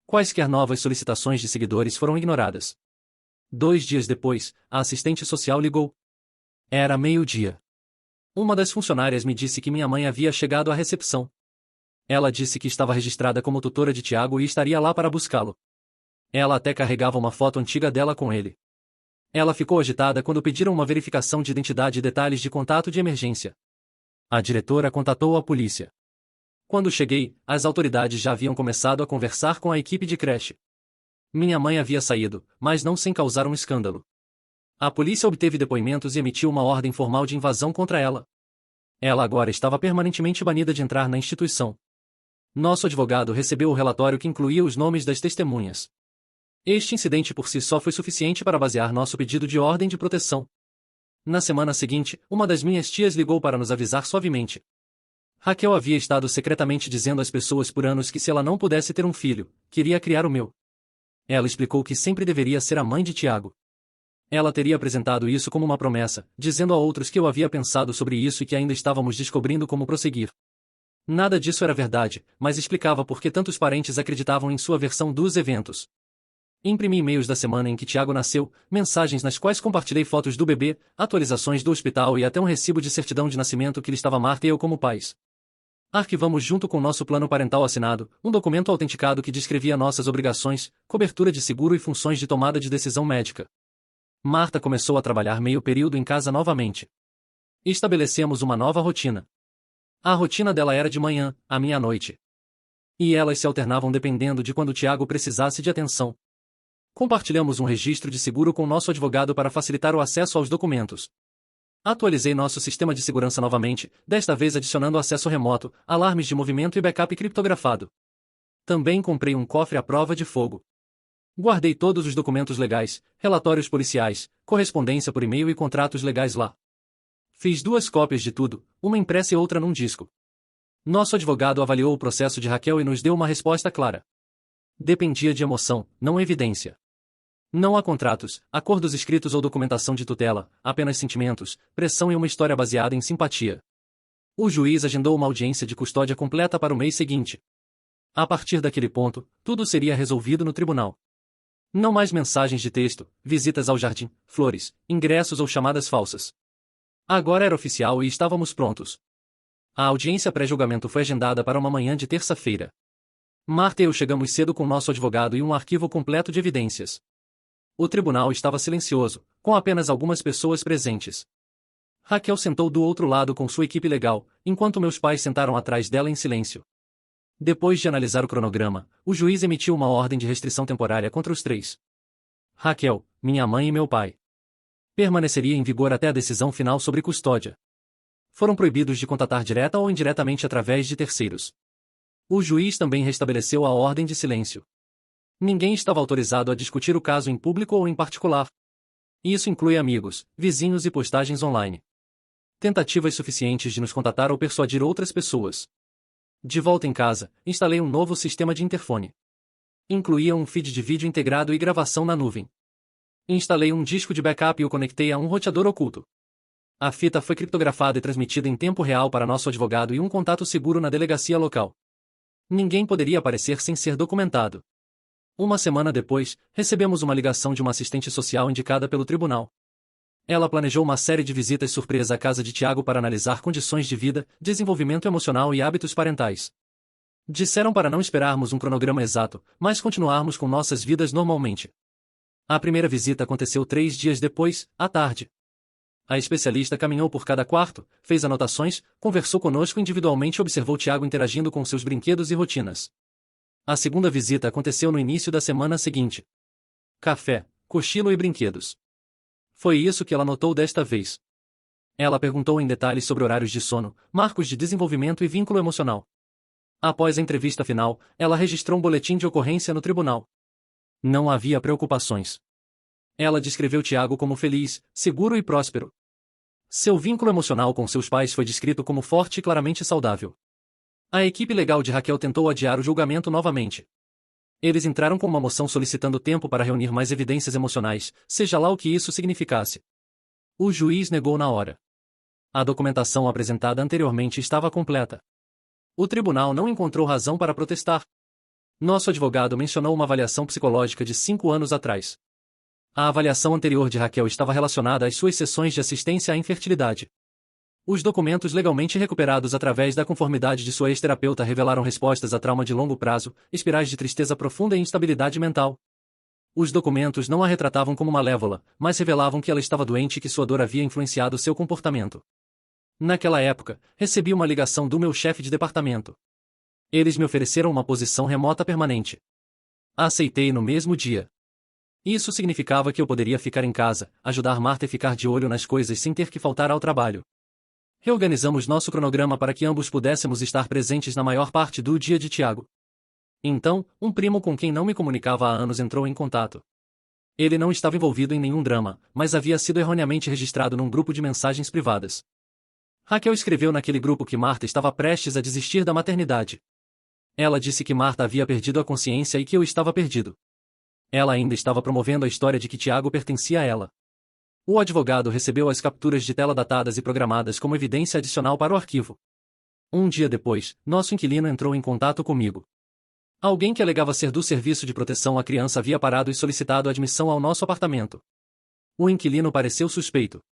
Speaker 1: Quaisquer novas solicitações de seguidores foram ignoradas. 2 dias depois, a assistente social ligou. Era meio-dia. Uma das funcionárias me disse que minha mãe havia chegado à recepção. Ela disse que estava registrada como tutora de Tiago e estaria lá para buscá-lo. Ela até carregava uma foto antiga dela com ele. Ela ficou agitada quando pediram uma verificação de identidade e detalhes de contato de emergência. A diretora contatou a polícia. Quando cheguei, as autoridades já haviam começado a conversar com a equipe de creche. Minha mãe havia saído, mas não sem causar um escândalo. A polícia obteve depoimentos e emitiu uma ordem formal de invasão contra ela. Ela agora estava permanentemente banida de entrar na instituição. Nosso advogado recebeu o relatório que incluía os nomes das testemunhas. Este incidente por si só foi suficiente para basear nosso pedido de ordem de proteção. Na semana seguinte, uma das minhas tias ligou para nos avisar suavemente. Raquel havia estado secretamente dizendo às pessoas por anos que se ela não pudesse ter um filho, queria criar o meu. Ela explicou que sempre deveria ser a mãe de Tiago. Ela teria apresentado isso como uma promessa, dizendo a outros que eu havia pensado sobre isso e que ainda estávamos descobrindo como prosseguir. Nada disso era verdade, mas explicava por que tantos parentes acreditavam em sua versão dos eventos. Imprimi e-mails da semana em que Tiago nasceu, mensagens nas quais compartilhei fotos do bebê, atualizações do hospital e até um recibo de certidão de nascimento que listava Marta e eu como pais. Arquivamos junto com nosso plano parental assinado, um documento autenticado que descrevia nossas obrigações, cobertura de seguro e funções de tomada de decisão médica. Marta começou a trabalhar meio período em casa novamente. Estabelecemos uma nova rotina. A rotina dela era de manhã, a minha à noite. E elas se alternavam dependendo de quando Tiago precisasse de atenção. Compartilhamos um registro de seguro com nosso advogado para facilitar o acesso aos documentos. Atualizei nosso sistema de segurança novamente, desta vez adicionando acesso remoto, alarmes de movimento e backup criptografado. Também comprei um cofre à prova de fogo. Guardei todos os documentos legais, relatórios policiais, correspondência por e-mail e contratos legais lá. Fiz 2 cópias de tudo, uma impressa e outra num disco. Nosso advogado avaliou o processo de Raquel e nos deu uma resposta clara. Dependia de emoção, não evidência. Não há contratos, acordos escritos ou documentação de tutela, apenas sentimentos, pressão e uma história baseada em simpatia. O juiz agendou uma audiência de custódia completa para o mês seguinte. A partir daquele ponto, tudo seria resolvido no tribunal. Não mais mensagens de texto, visitas ao jardim, flores, ingressos ou chamadas falsas. Agora era oficial e estávamos prontos. A audiência pré-julgamento foi agendada para uma manhã de terça-feira. Marta e eu chegamos cedo com nosso advogado e um arquivo completo de evidências. O tribunal estava silencioso, com apenas algumas pessoas presentes. Raquel sentou do outro lado com sua equipe legal, enquanto meus pais sentaram atrás dela em silêncio. Depois de analisar o cronograma, o juiz emitiu uma ordem de restrição temporária contra os 3. Raquel, minha mãe e meu pai. Permaneceria em vigor até a decisão final sobre custódia. Foram proibidos de contatar direta ou indiretamente através de terceiros. O juiz também restabeleceu a ordem de silêncio. Ninguém estava autorizado a discutir o caso em público ou em particular. Isso inclui amigos, vizinhos e postagens online. Tentativas suficientes de nos contatar ou persuadir outras pessoas. De volta em casa, instalei um novo sistema de interfone. Incluía um feed de vídeo integrado e gravação na nuvem. Instalei um disco de backup e o conectei a um roteador oculto. A fita foi criptografada e transmitida em tempo real para nosso advogado e um contato seguro na delegacia local. Ninguém poderia aparecer sem ser documentado. Uma semana depois, recebemos uma ligação de uma assistente social indicada pelo tribunal. Ela planejou uma série de visitas surpresa à casa de Tiago para analisar condições de vida, desenvolvimento emocional e hábitos parentais. Disseram para não esperarmos um cronograma exato, mas continuarmos com nossas vidas normalmente. A primeira visita aconteceu 3 dias depois, à tarde. A especialista caminhou por cada quarto, fez anotações, conversou conosco individualmente e observou Tiago interagindo com seus brinquedos e rotinas. A segunda visita aconteceu no início da semana seguinte. Café, cochilo e brinquedos. Foi isso que ela notou desta vez. Ela perguntou em detalhes sobre horários de sono, marcos de desenvolvimento e vínculo emocional. Após a entrevista final, ela registrou um boletim de ocorrência no tribunal. Não havia preocupações. Ela descreveu Tiago como feliz, seguro e próspero. Seu vínculo emocional com seus pais foi descrito como forte e claramente saudável. A equipe legal de Raquel tentou adiar o julgamento novamente. Eles entraram com uma moção solicitando tempo para reunir mais evidências emocionais, seja lá o que isso significasse. O juiz negou na hora. A documentação apresentada anteriormente estava completa. O tribunal não encontrou razão para protestar. Nosso advogado mencionou uma avaliação psicológica de 5 anos atrás. A avaliação anterior de Raquel estava relacionada às suas sessões de assistência à infertilidade. Os documentos legalmente recuperados através da conformidade de sua ex-terapeuta revelaram respostas a trauma de longo prazo, espirais de tristeza profunda e instabilidade mental. Os documentos não a retratavam como malévola, mas revelavam que ela estava doente e que sua dor havia influenciado seu comportamento. Naquela época, recebi uma ligação do meu chefe de departamento. Eles me ofereceram uma posição remota permanente. Aceitei no mesmo dia. Isso significava que eu poderia ficar em casa, ajudar Marta e ficar de olho nas coisas sem ter que faltar ao trabalho. Reorganizamos nosso cronograma para que ambos pudéssemos estar presentes na maior parte do dia de Tiago. Então, um primo com quem não me comunicava há anos entrou em contato. Ele não estava envolvido em nenhum drama, mas havia sido erroneamente registrado num grupo de mensagens privadas. Raquel escreveu naquele grupo que Marta estava prestes a desistir da maternidade. Ela disse que Marta havia perdido a consciência e que eu estava perdido. Ela ainda estava promovendo a história de que Tiago pertencia a ela. O advogado recebeu as capturas de tela datadas e programadas como evidência adicional para o arquivo. Um dia depois, nosso inquilino entrou em contato comigo. Alguém que alegava ser do Serviço de Proteção à Criança havia parado e solicitado admissão ao nosso apartamento. O inquilino pareceu suspeito.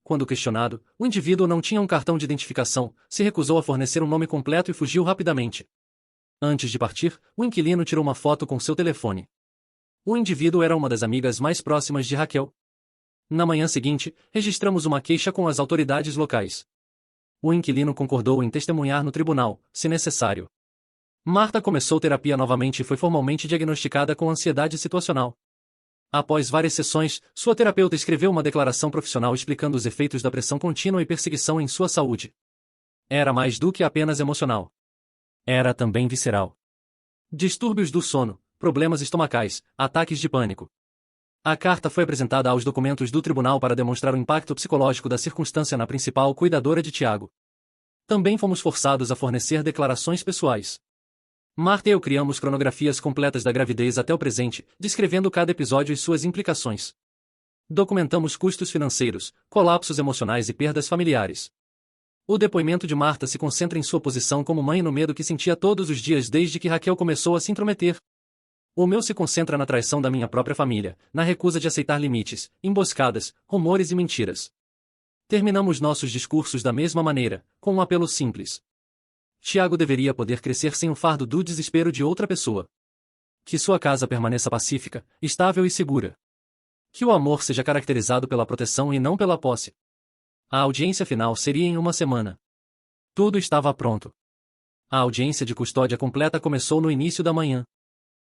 Speaker 1: Quando questionado, o indivíduo não tinha um cartão de identificação, se recusou a fornecer um nome completo e fugiu rapidamente. Antes de partir, o inquilino tirou uma foto com seu telefone. O indivíduo era uma das amigas mais próximas de Raquel. Na manhã seguinte, registramos uma queixa com as autoridades locais. O inquilino concordou em testemunhar no tribunal, se necessário. Marta começou terapia novamente e foi formalmente diagnosticada com ansiedade situacional. Após várias sessões, sua terapeuta escreveu uma declaração profissional explicando os efeitos da pressão contínua e perseguição em sua saúde. Era mais do que apenas emocional. Era também visceral. Distúrbios do sono, problemas estomacais, ataques de pânico. A carta foi apresentada aos documentos do tribunal para demonstrar o impacto psicológico da circunstância na principal cuidadora de Tiago. Também fomos forçados a fornecer declarações pessoais. Marta e eu criamos cronografias completas da gravidez até o presente, descrevendo cada episódio e suas implicações. Documentamos custos financeiros, colapsos emocionais e perdas familiares. O depoimento de Marta se concentra em sua posição como mãe e no medo que sentia todos os dias desde que Raquel começou a se intrometer. O meu se concentra na traição da minha própria família, na recusa de aceitar limites, emboscadas, rumores e mentiras. Terminamos nossos discursos da mesma maneira, com um apelo simples. Tiago deveria poder crescer sem o fardo do desespero de outra pessoa. Que sua casa permaneça pacífica, estável e segura. Que o amor seja caracterizado pela proteção e não pela posse. A audiência final seria em uma semana. Tudo estava pronto. A audiência de custódia completa começou no início da manhã.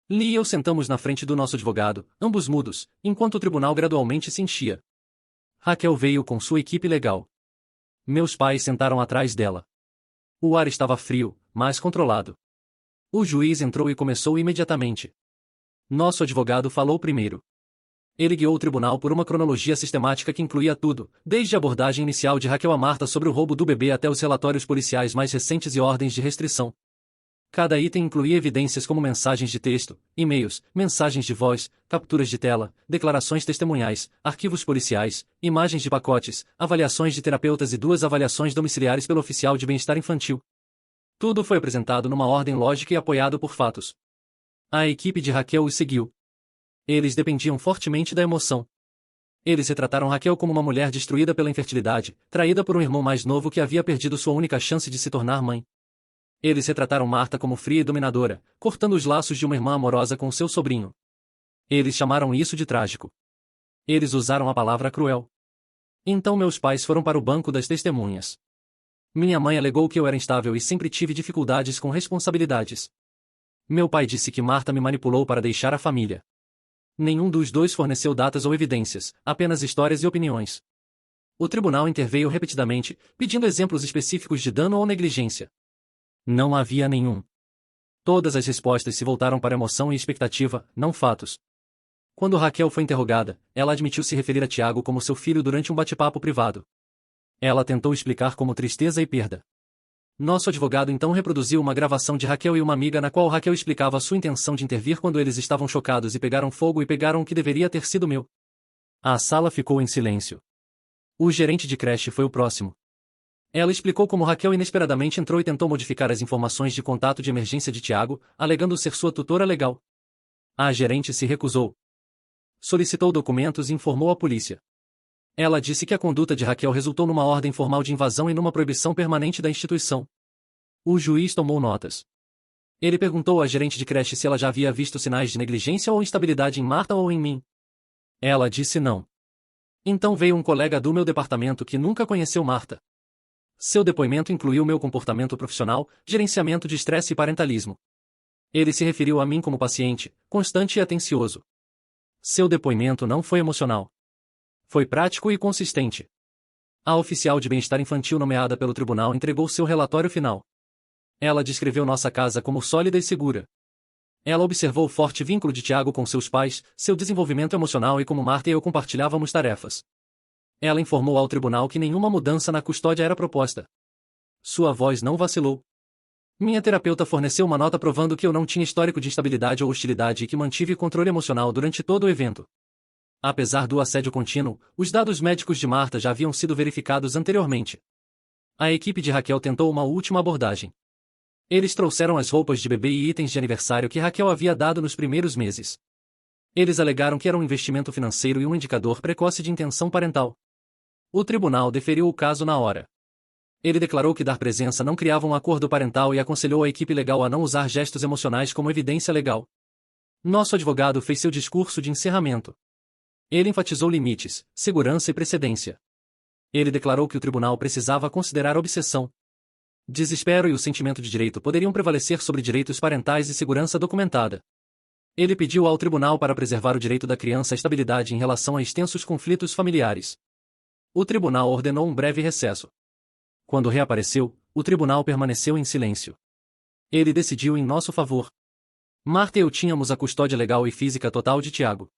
Speaker 1: Lee e eu sentamos na frente do nosso advogado, ambos mudos, enquanto o tribunal gradualmente se enchia. Raquel veio com sua equipe legal. Meus pais sentaram atrás dela. O ar estava frio, mas controlado. O juiz entrou e começou imediatamente. Nosso advogado falou primeiro. Ele guiou o tribunal por uma cronologia sistemática que incluía tudo, desde a abordagem inicial de Raquel a Marta sobre o roubo do bebê até os relatórios policiais mais recentes e ordens de restrição. Cada item incluía evidências como mensagens de texto, e-mails, mensagens de voz, capturas de tela, declarações testemunhais, arquivos policiais, imagens de pacotes, avaliações de terapeutas e 2 avaliações domiciliares pelo oficial de bem-estar infantil. Tudo foi apresentado numa ordem lógica e apoiado por fatos. A equipe de Raquel os seguiu. Eles dependiam fortemente da emoção. Eles retrataram Raquel como uma mulher destruída pela infertilidade, traída por um irmão mais novo que havia perdido sua única chance de se tornar mãe. Eles retrataram Marta como fria e dominadora, cortando os laços de uma irmã amorosa com seu sobrinho. Eles chamaram isso de trágico. Eles usaram a palavra cruel. Então meus pais foram para o banco das testemunhas. Minha mãe alegou que eu era instável e sempre tive dificuldades com responsabilidades. Meu pai disse que Marta me manipulou para deixar a família. Nenhum dos dois forneceu datas ou evidências, apenas histórias e opiniões. O tribunal interveio repetidamente, pedindo exemplos específicos de dano ou negligência. Não havia nenhum. Todas as respostas se voltaram para emoção e expectativa, não fatos. Quando Raquel foi interrogada, ela admitiu se referir a Tiago como seu filho durante um bate-papo privado. Ela tentou explicar como tristeza e perda. Nosso advogado então reproduziu uma gravação de Raquel e uma amiga na qual Raquel explicava sua intenção de intervir quando eles estavam chocados e pegaram fogo e pegaram o que deveria ter sido meu. A sala ficou em silêncio. O gerente de creche foi o próximo. Ela explicou como Raquel inesperadamente entrou e tentou modificar as informações de contato de emergência de Tiago, alegando ser sua tutora legal. A gerente se recusou. Solicitou documentos e informou a polícia. Ela disse que a conduta de Raquel resultou numa ordem formal de invasão e numa proibição permanente da instituição. O juiz tomou notas. Ele perguntou à gerente de creche se ela já havia visto sinais de negligência ou instabilidade em Marta ou em mim. Ela disse não. Então veio um colega do meu departamento que nunca conheceu Marta. Seu depoimento incluiu meu comportamento profissional, gerenciamento de estresse e parentalismo. Ele se referiu a mim como paciente, constante e atencioso. Seu depoimento não foi emocional. Foi prático e consistente. A oficial de bem-estar infantil nomeada pelo tribunal entregou seu relatório final. Ela descreveu nossa casa como sólida e segura. Ela observou o forte vínculo de Tiago com seus pais, seu desenvolvimento emocional e como Marta e eu compartilhávamos tarefas. Ela informou ao tribunal que nenhuma mudança na custódia era proposta. Sua voz não vacilou. Minha terapeuta forneceu uma nota provando que eu não tinha histórico de instabilidade ou hostilidade e que mantive controle emocional durante todo o evento. Apesar do assédio contínuo, os dados médicos de Marta já haviam sido verificados anteriormente. A equipe de Raquel tentou uma última abordagem. Eles trouxeram as roupas de bebê e itens de aniversário que Raquel havia dado nos primeiros meses. Eles alegaram que era um investimento financeiro e um indicador precoce de intenção parental. O tribunal deferiu o caso na hora. Ele declarou que dar presença não criava um acordo parental e aconselhou a equipe legal a não usar gestos emocionais como evidência legal. Nosso advogado fez seu discurso de encerramento. Ele enfatizou limites, segurança e precedência. Ele declarou que o tribunal precisava considerar obsessão, desespero e o sentimento de direito poderiam prevalecer sobre direitos parentais e segurança documentada. Ele pediu ao tribunal para preservar o direito da criança à estabilidade em relação a extensos conflitos familiares. O tribunal ordenou um breve recesso. Quando reapareceu, o tribunal permaneceu em silêncio. Ele decidiu em nosso favor. Marta e eu tínhamos a custódia legal e física total de Tiago.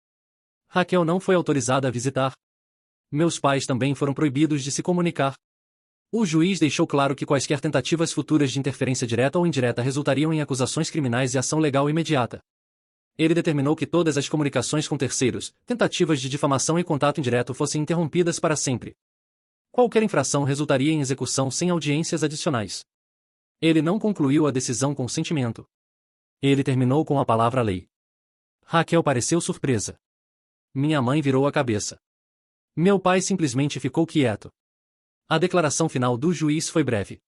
Speaker 1: Raquel não foi autorizada a visitar. Meus pais também foram proibidos de se comunicar. O juiz deixou claro que quaisquer tentativas futuras de interferência direta ou indireta resultariam em acusações criminais e ação legal imediata. Ele determinou que todas as comunicações com terceiros, tentativas de difamação e contato indireto fossem interrompidas para sempre. Qualquer infração resultaria em execução sem audiências adicionais. Ele não concluiu a decisão com sentimento. Ele terminou com a palavra lei. Raquel pareceu surpresa. Minha mãe virou a cabeça. Meu pai simplesmente ficou quieto. A declaração final do juiz foi breve.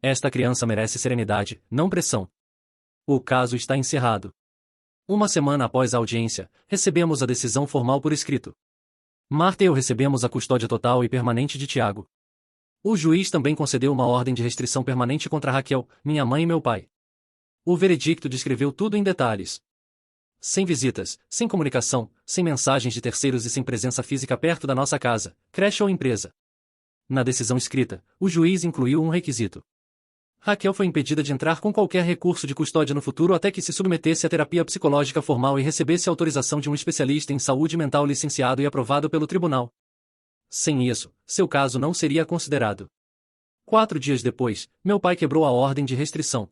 Speaker 1: Esta criança merece serenidade, não pressão. O caso está encerrado. Uma semana após a audiência, recebemos a decisão formal por escrito. Marta e eu recebemos a custódia total e permanente de Tiago. O juiz também concedeu uma ordem de restrição permanente contra Raquel, minha mãe e meu pai. O veredicto descreveu tudo em detalhes. Sem visitas, sem comunicação, sem mensagens de terceiros e sem presença física perto da nossa casa, creche ou empresa. Na decisão escrita, o juiz incluiu um requisito. Raquel foi impedida de entrar com qualquer recurso de custódia no futuro até que se submetesse à terapia psicológica formal e recebesse autorização de um especialista em saúde mental licenciado e aprovado pelo tribunal. Sem isso, seu caso não seria considerado. 4 dias depois, meu pai quebrou a ordem de restrição.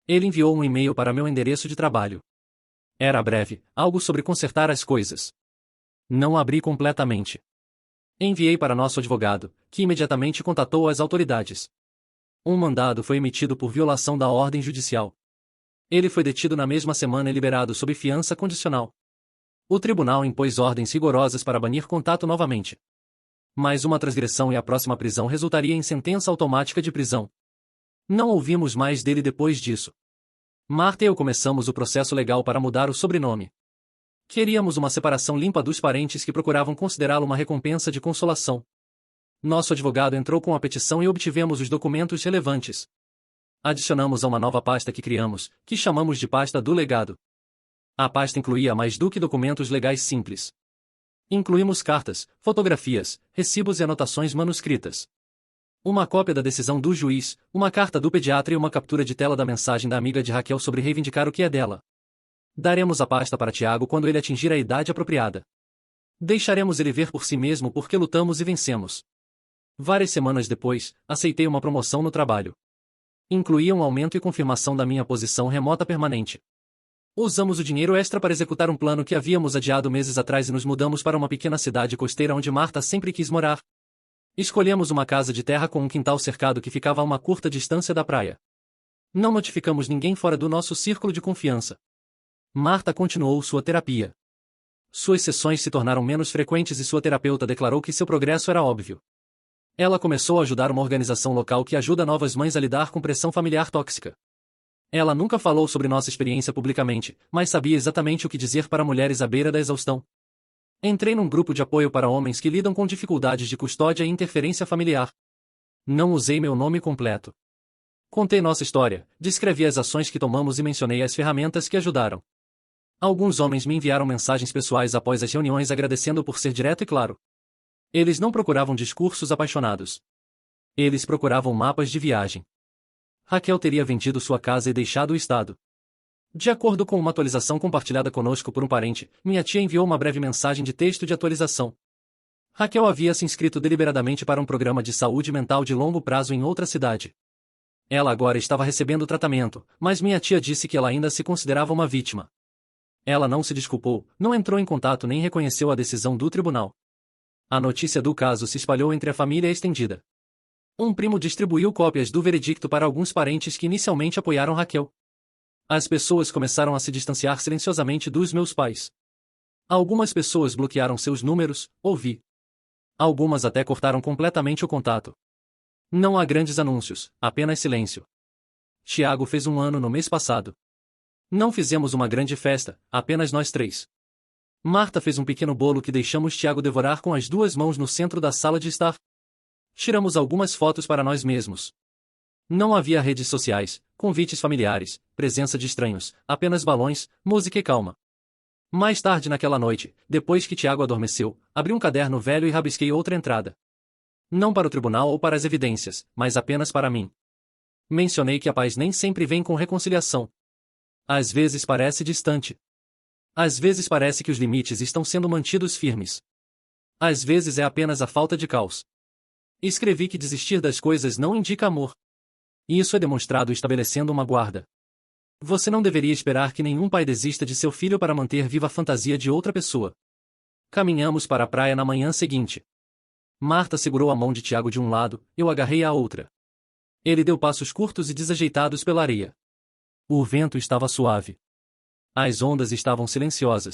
Speaker 1: Ele enviou um e-mail para meu endereço de trabalho. Era breve, algo sobre consertar as coisas. Não abri completamente. Enviei para nosso advogado, que imediatamente contatou as autoridades. Um mandado foi emitido por violação da ordem judicial. Ele foi detido na mesma semana e liberado sob fiança condicional. O tribunal impôs ordens rigorosas para banir contato novamente. Mais uma transgressão e a próxima prisão resultaria em sentença automática de prisão. Não ouvimos mais dele depois disso. Marta e eu começamos o processo legal para mudar o sobrenome. Queríamos uma separação limpa dos parentes que procuravam considerá-lo uma recompensa de consolação. Nosso advogado entrou com a petição e obtivemos os documentos relevantes. Adicionamos a uma nova pasta que criamos, que chamamos de pasta do legado. A pasta incluía mais do que documentos legais simples. Incluímos cartas, fotografias, recibos e anotações manuscritas. Uma cópia da decisão do juiz, uma carta do pediatra e uma captura de tela da mensagem da amiga de Raquel sobre reivindicar o que é dela. Daremos a pasta para Tiago quando ele atingir a idade apropriada. Deixaremos ele ver por si mesmo porque lutamos e vencemos. Várias semanas depois, aceitei uma promoção no trabalho. Incluía um aumento e confirmação da minha posição remota permanente. Usamos o dinheiro extra para executar um plano que havíamos adiado meses atrás e nos mudamos para uma pequena cidade costeira onde Marta sempre quis morar. Escolhemos uma casa de terra com um quintal cercado que ficava a uma curta distância da praia. Não notificamos ninguém fora do nosso círculo de confiança. Marta continuou sua terapia. Suas sessões se tornaram menos frequentes e sua terapeuta declarou que seu progresso era óbvio. Ela começou a ajudar uma organização local que ajuda novas mães a lidar com pressão familiar tóxica. Ela nunca falou sobre nossa experiência publicamente, mas sabia exatamente o que dizer para mulheres à beira da exaustão. Entrei num grupo de apoio para homens que lidam com dificuldades de custódia e interferência familiar. Não usei meu nome completo. Contei nossa história, descrevi as ações que tomamos e mencionei as ferramentas que ajudaram. Alguns homens me enviaram mensagens pessoais após as reuniões agradecendo por ser direto e claro. Eles não procuravam discursos apaixonados. Eles procuravam mapas de viagem. Raquel teria vendido sua casa e deixado o estado. De acordo com uma atualização compartilhada conosco por um parente, minha tia enviou uma breve mensagem de texto de atualização. Raquel havia se inscrito deliberadamente para um programa de saúde mental de longo prazo em outra cidade. Ela agora estava recebendo tratamento, mas minha tia disse que ela ainda se considerava uma vítima. Ela não se desculpou, não entrou em contato nem reconheceu a decisão do tribunal. A notícia do caso se espalhou entre a família extendida. Um primo distribuiu cópias do veredicto para alguns parentes que inicialmente apoiaram Raquel. As pessoas começaram a se distanciar silenciosamente dos meus pais. Algumas pessoas bloquearam seus números, ouvi. Algumas até cortaram completamente o contato. Não há grandes anúncios, apenas silêncio. Tiago fez 1 ano no mês passado. Não fizemos uma grande festa, apenas nós 3. Marta fez um pequeno bolo que deixamos Tiago devorar com as 2 mãos no centro da sala de estar. Tiramos algumas fotos para nós mesmos. Não havia redes sociais, convites familiares, presença de estranhos, apenas balões, música e calma. Mais tarde naquela noite, depois que Tiago adormeceu, abri um caderno velho e rabisquei outra entrada. Não para o tribunal ou para as evidências, mas apenas para mim. Mencionei que a paz nem sempre vem com reconciliação. Às vezes parece distante. Às vezes parece que os limites estão sendo mantidos firmes. Às vezes é apenas a falta de caos. Escrevi que desistir das coisas não indica amor. E isso é demonstrado estabelecendo uma guarda. Você não deveria esperar que nenhum pai desista de seu filho para manter viva a fantasia de outra pessoa. Caminhamos para a praia na manhã seguinte. Marta segurou a mão de Tiago de um lado, eu agarrei a outra. Ele deu passos curtos e desajeitados pela areia. O vento estava suave. As ondas estavam silenciosas.